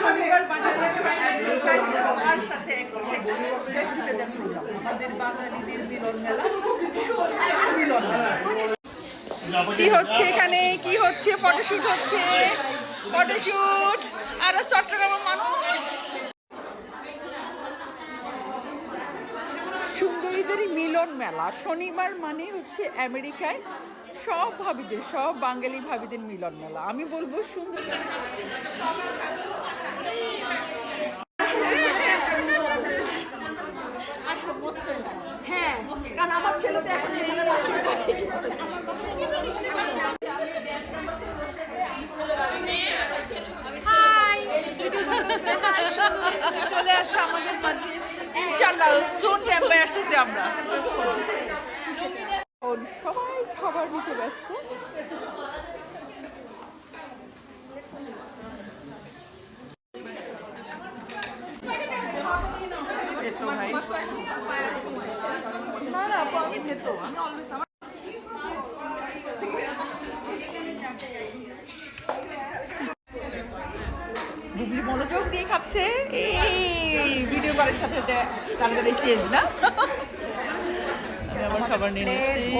শনিবার বাঙালির সাথে আমাদের বাঙালিদের মিলন মেলা। কি হচ্ছে এখানে? কি হচ্ছে? ফটোশুট হচ্ছে, ফটোশুট। আর চট্টগ্রামের মানুষ, সুন্দরীদের মিলন মেলা। শনিবার মানে হচ্ছে আমেরিকায় সব ভাবিদের, সব বাঙালি ভাবিদের মিলন মেলা। আমি বলবো সুন্দর। হ্যাঁ, কারণ আমার ছেলে তো এখন চলে আসো আমাদের মাঝে ইনশাআল্লাহ। সুন টেম্পে আসতেছি আমরা। সবাই খাবার নিতে ব্যস্ত। না না, আমি ভেত, আমি অলওয়েজ আমার বুবলি মনোযোগ দিয়ে খাচ্ছে। এই ভিডিও করার সাথে তাড়াতাড়ি চেঞ্জ না। আমার খাবার নিয়ে নিচ্ছি।